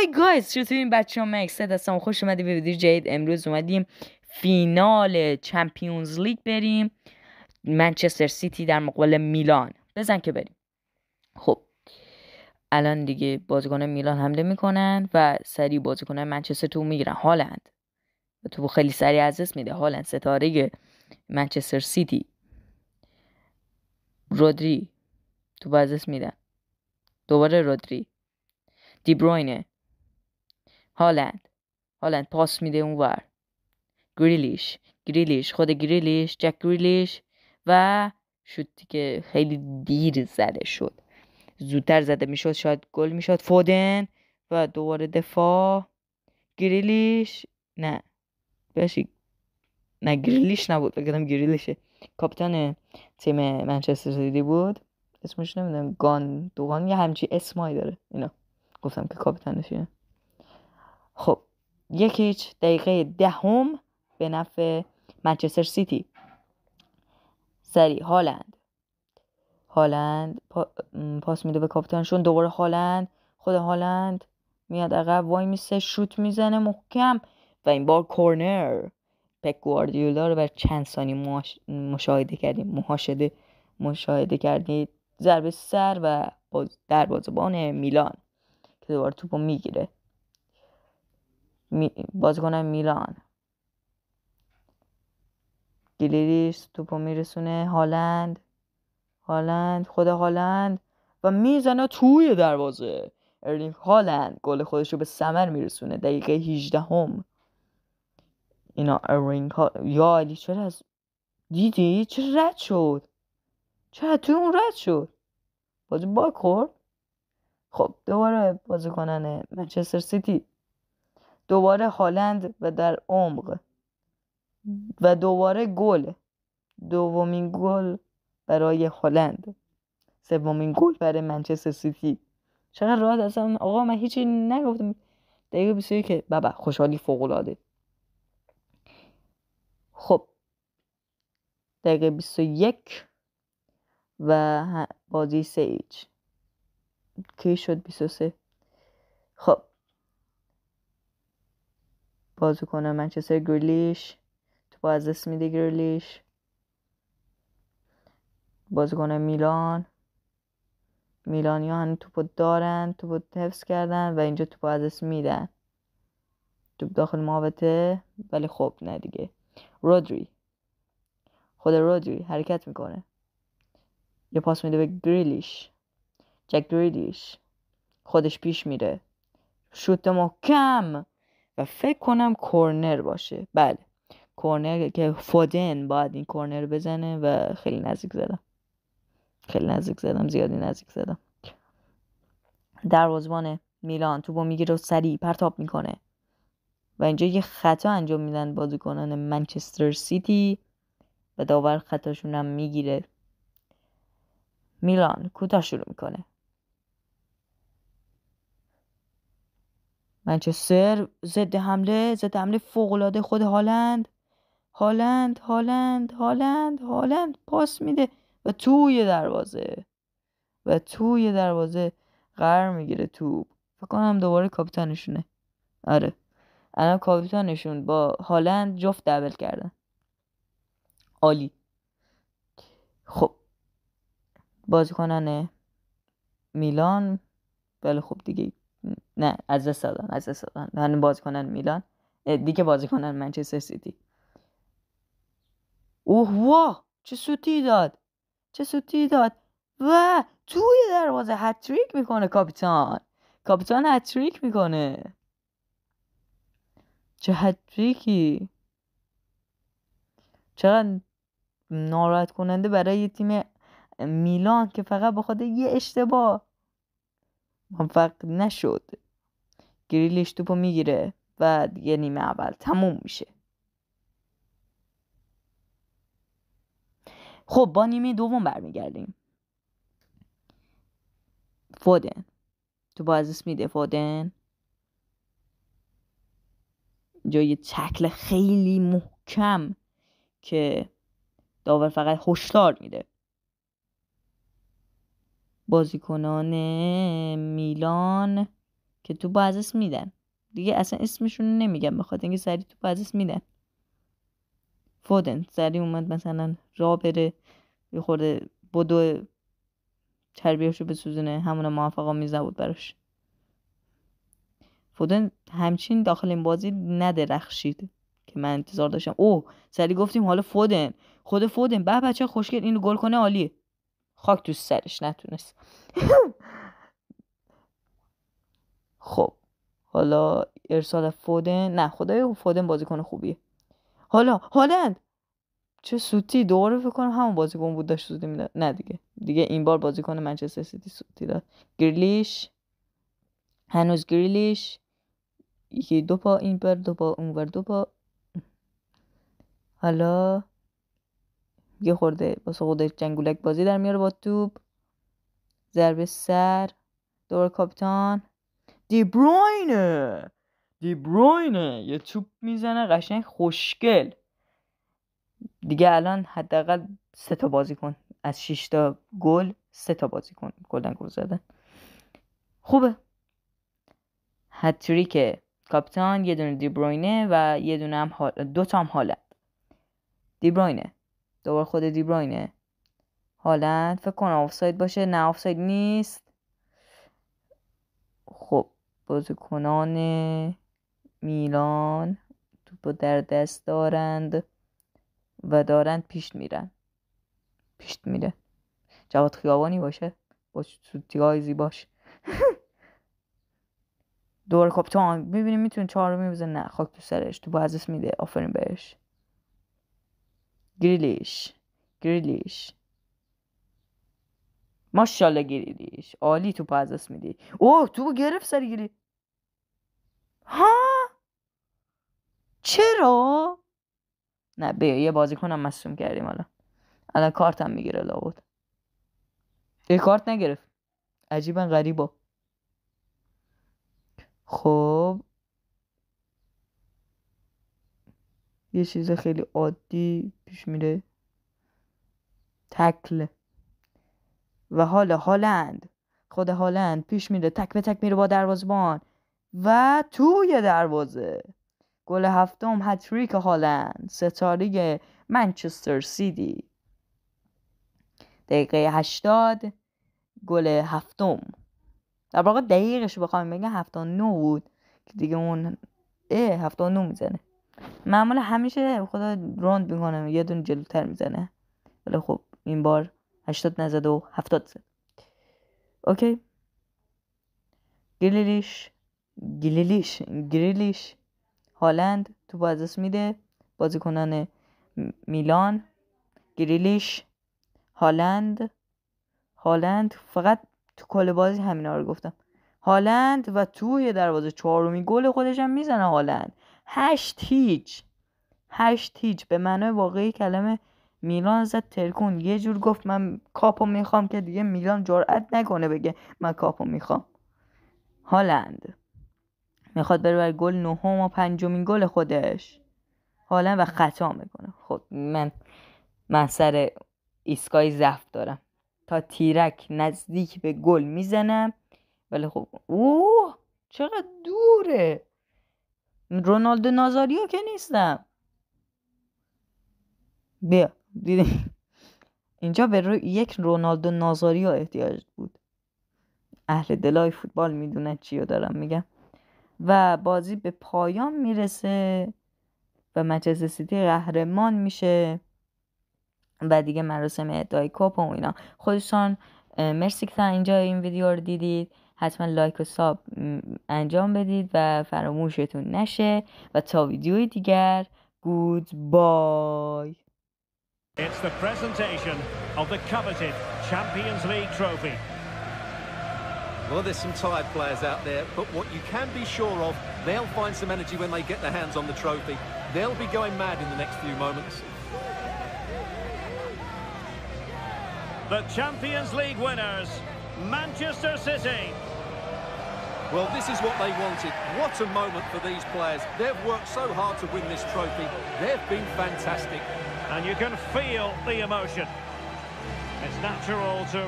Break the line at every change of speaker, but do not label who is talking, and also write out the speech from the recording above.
های گایز، چطورین بچه‌ها؟ مکسد هستم. خوش اومدید به ویدیو جدید. امروز اومدیم فینال چمپیونز لیگ بریم. منچستر سیتی در مقابل میلان. بزن که بریم. خب الان دیگه بازیکن میلان حمله میکنن و سریع بازیکن منچستر تو میگیرن. هالند و تو خیلی سریع از دست میده. هالند ستاره منچستر سیتی. رودری تو از دست میدن. دوباره رودری، دی بروینه، هالند پاس میده اونور. گریلیش خود گریلیش، جک گریلیش و شوتی که خیلی دیر زده شد. زودتر زده میشد شاید گل میشد. فودن و دوباره دفاع. گریلیش نه گریلیش نبود، بگم گریلیشه. کاپیتان تیم منچستر سیتی بود، اسمش نمیدونم، دوغان یه همچی اسمایی داره. اینا گفتم که کاپیتانشه. خب 1-0 دقیقه 10 به نفع منچستر سیتی. سری هالند پاس میده به کاپیتانشون. دوباره خود هالند میاد عقب، وای میسه، شوت میزنه محکم و این بار کورنر. پپ گواردیولا رو بر چند ثانیه مشاهده کردید. ضربه سر و دروازه‌بان میلان که دوباره توپو میگیره. بازیکن میلان گلیریش توپو میرسونه. هالند و میزنه توی دروازه. ارلینگ هالند گل خودش رو به ثمر میرسونه. دقیقه 18 اینا ارلینگ یا علی چرا دیدی چرا رد شد؟ چرا توی اون رد شد؟ بازی باگ خورد. خب دوباره بازی کنن منچستر سیتی. دوباره هالند و در عمق و دوباره گل. دومین گل برای هالند، سومین گل برای منچستر سیتی. چقدر راحت هستم آقا، من هیچی نگفتم. دقیقه 21 بابا خوشحالی فوق العاده. خب دقیقه 21 و بازی 3-0 کی شد 23. خب بازی کنه منچستر گریلیش تو از دست میده. گریلیش بازی کنه میلانیان توپو دارن، توپو حفظ کردن و اینجا توپو از دست میدن. توپ داخل محوطه ولی خب نه دیگه. خود رودری حرکت میکنه، یه پاس میده به گریلیش. جک گریلیش خودش پیش میره، شوت محکم و فکر کنم کورنر باشه. بله کورنر که فودن باید این کورنر بزنه و خیلی نزدیک زدم، زیادی نزدیک زدم. دروازه‌بان میلان توپو میگیره و سریع پرتاب میکنه و اینجا یه خطا انجام میدن بازیکنان منچستر سیتی و داور خطاشون هم میگیره. میلان کوتاه شروع میکنه. منچستر ضد حمله فوق العاده. خود هالند پاس میده و توی دروازه قرار میگیره توپ. فکر کنم دوباره کاپیتانشونه. آره الان کاپیتانشون با هالند جفت دبل کردن. عالی. خب بازیکنان میلان ولی خب دیگه نه، از دست دادن. همین بازیکنان میلان دیگه بازیکنان منچستر سیتی. واه چه سوتی داد و توی دروازه هتریک میکنه. کاپیتان هتریک میکنه. چه هتریکی، چقدر ناراحت کننده برای یه تیم میلان که فقط بخاطر یه اشتباه موفق نشد. گریلیش توپو میگیره و دیگه نیمه اول تموم میشه. خب با نیمه دوم برمیگردیم. فودن تو از دست میده. فودن جای تکل خیلی محکم که داور فقط هشدار میده. بازیکنان میلان که توپو از دست میدن دیگه، اصلا اسمشون نمیگم بخاطر اینکه سریع توپو از دست میدن. فودن سریع اومد مثلا راه بره یه خورده بدو چربیاشو بسوزونه، همون موفقا میزه بود براش. فودن همچین داخل این بازی ندرخشید که من انتظار داشتم. اوه سریع گفتیم حالا فودن، خود فودن به بچه خوشگل اینو گل کنه عالیه. خاک تو سرش نتونست. خب حالا ارسال فودن، نه خدای فودن بازیکن خوبیه. حالا هالند چه سوتی، دوباره فکر کنم همون بازیکن بود داشت سوتی میداد. نه دیگه این بار بازیکن منچستر سیتی سوتی داد. گریلیش، هنوز گریلیش، یکی دو پا این بر دو پا اون بر دو پا. حالا یه خورده واسه خودش جنگولک بازی در میاره با توپ، ضربه سر، دور کاپیتان دی بروینه یه توپ میزنه قشنگ خوشگل. دیگه الان حداقل 3 تا بازیکن از 6 تا گل 3 تا بازیکن گل زدن. خوبه. هتریک کاپیتان، یه دونه دی بروینه و یه دونه هم دو تا هم هالند. دی بروینه دوباره خود دی بروینه، هالند فکر کنم آفساید باشه، نه آفساید نیست. خب بازیکنان میلان توپو در دست دارند و دارند پیش میره. جواد خیابانی باشه با سوتی‌های زیباش. دور کاپیتان میبینیم میتونه 4 میبزنه، نه خاک تو سرش، تو از دست میده. آفرین بهش. گریلیش ماشاءالله گریلیش عالی، تو از دست میدی. اوه تو گرفت سری گیری. ها چرا؟ نه بیا یه بازیکنم مصدوم کردیم، الان کارتم میگیره لابد. یه کارت نگرفت، عجیبا غریبا. خب یه چیز خیلی عادی پیش میره، تکل. و حالا خود هالند پیش میره، تک به تک میره با دروازه‌بان و توی دروازه. گل هفتم هتریک هالند، ستاره منچستر سیتی. دقیقه 80 گل هفتم. در واقع دقیقش بخوام بگم 79 بود که دیگه اون 79 میزنه. معمولا همیشه خدا راند میکنه یه دونه جلوتر میزنه، ولی خب این بار 80 نزد و 70 زد. اوکی. گریلیش هالند تو بازس میده، بازیکنان میلان. گریلیش هالند فقط تو کل بازی همینا رو گفتم. هالند و توی دروازه 4 گل خودش هم میزنه هالند. 8-0 به معنای واقعی کلمه. میلان زد ترکون، یه جور گفت من کاپو میخوام که دیگه میلان جرئت نکنه بگه من کاپو میخوام. هالند میخواد بره بر گل 9 و 5 گل خودش. هالند و خطا میکنه. خب من سر ایستگاه ضعف دارم، تا تیرک نزدیک به گل میزنم، ولی خب اوه چقدر دوره. رونالدو نازاریو که نیستم. بیا دیدی اینجا به یک رونالدو نازاریو احتیاج بود. اهل دلای فوتبال میدونه چیو دارم میگم. و بازی به پایان میرسه و منچستر سیتی قهرمان میشه و دیگه مراسم اهدای کاپ و اینا. خودتون مرسی که تا اینجا این ویدیو رو دیدید. حتما لایک و ساب انجام بدید و فراموشتون نشه و تا ویدیوی دیگر گودبای.
It's the presentation of the coveted Champions League trophy.
Well, there's some tired players out there, but what you can be sure of, they'll find some energy when they get their hands on the trophy. They'll be going mad in the next few moments.
The Champions League winners, Manchester City.
Well, this is what they wanted. What a moment for these players. They've worked so hard to win this trophy. They've been fantastic.
And you can feel the emotion. It's natural to